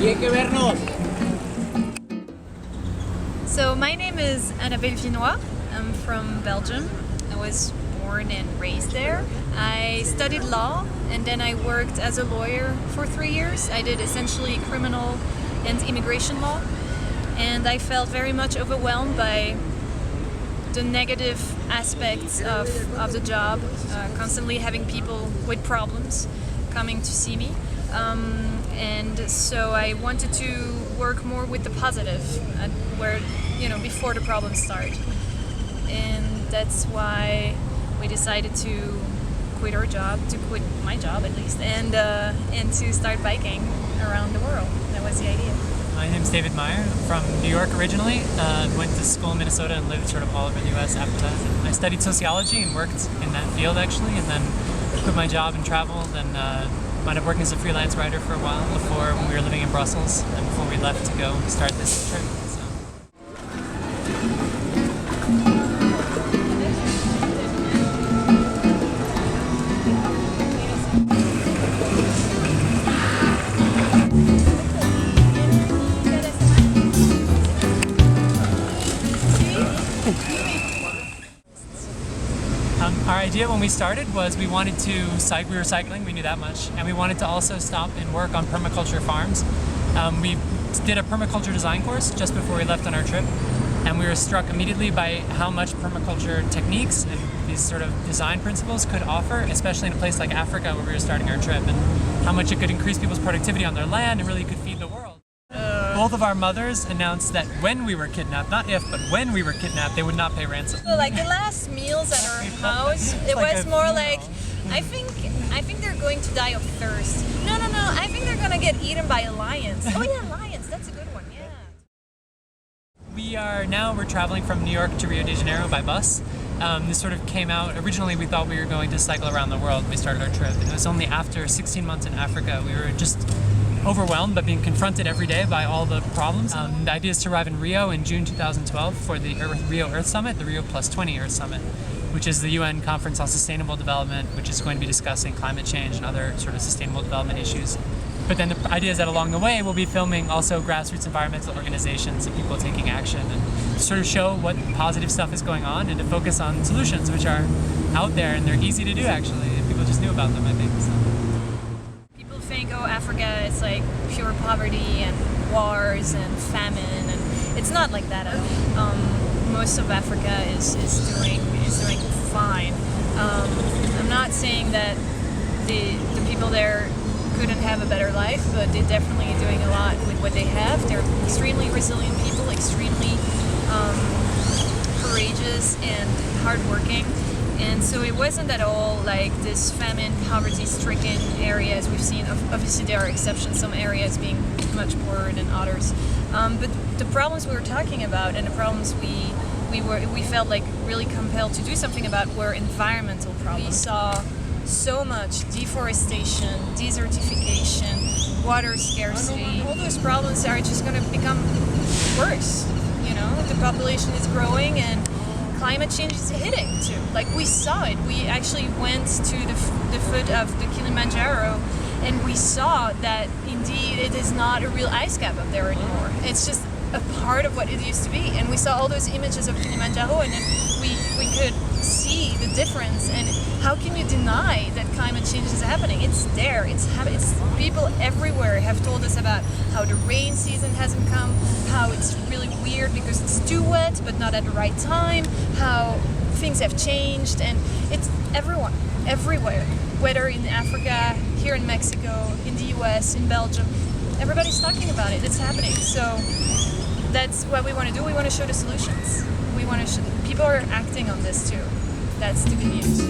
Y hay que vernos. So my name is Annabelle Vinois. I'm from Belgium. I was born and raised there. I studied law and then I worked as a lawyer for 3 years. I did essentially criminal and immigration law, and I felt very much overwhelmed by the negative aspects of the job, constantly having people with problems coming to see me. And so I wanted to work more with the positive, where, before the problems start. And that's why we decided to quit our job, to quit my job at least, and to start biking around the world. That was the idea. My name's David Meyer. I'm from New York originally. Went to school in Minnesota and lived sort of all over the U.S. after that. I studied sociology and worked in that field actually, and then quit my job and traveled and wound up working as a freelance writer for a while before we were living in Brussels and before we left to go start this trip. Our idea when we started was we wanted to we were cycling, we knew that much, and we wanted to also stop and work on permaculture farms. We did a permaculture design course just before we left on our trip, and we were struck immediately by how much permaculture techniques and these sort of design principles could offer, especially in a place like Africa where we were starting our trip, and how much it could increase people's productivity on their land and really could feed the world. Both of our mothers announced that when we were kidnapped, not if, but when we were kidnapped, they would not pay ransom. So like the last meals at our house, it was more like, I think they're going to die of thirst. No, I think they're gonna get eaten by lions. Oh yeah, lions, that's a good one, yeah. We're traveling from New York to Rio de Janeiro by bus. This sort of came out, originally we thought we were going to cycle around the world when we started our trip. And it was only after 16 months in Africa, we were just overwhelmed but being confronted every day by all the problems. The idea is to arrive in Rio in June 2012 for the Rio Earth Summit, the Rio Plus 20 Earth Summit, which is the UN Conference on Sustainable Development, which is going to be discussing climate change and other sort of sustainable development issues. But then the idea is that along the way we'll be filming also grassroots environmental organizations and people taking action and sort of show what positive stuff is going on and to focus on solutions which are out there and they're easy to do actually, if people just knew about them, I think. So. Think, oh, Africa is like pure poverty and wars and famine, and it's not like that at all. Most of Africa is doing fine. I'm not saying that the people there couldn't have a better life, but they're definitely doing a lot with what they have. They're extremely resilient people, extremely courageous and hardworking. And so it wasn't at all like this famine, poverty-stricken areas we've seen. Obviously there are exceptions, some areas being much poorer than others. But the problems we were talking about and the problems we felt like really compelled to do something about were environmental problems. We saw so much deforestation, desertification, water scarcity. All those problems are just going to become worse. The population is growing and climate change is hitting too. Like we saw it. We actually went to the foot of the Kilimanjaro and we saw that indeed it is not a real ice cap up there anymore. It's just a part of what it used to be. And we saw all those images of Kilimanjaro and then we could see the difference. And how can you deny that climate change is happening? It's there. It's people everywhere have told us about how the rain season hasn't come, how it's really weird because it's too wet but not at the right time, how things have changed, and it's everywhere, whether in Africa, here in Mexico, in the US, in Belgium, everybody's talking about it. It's happening. So that's what we want to do. We want to show the solutions. We want to people are acting on this too. That's the good news.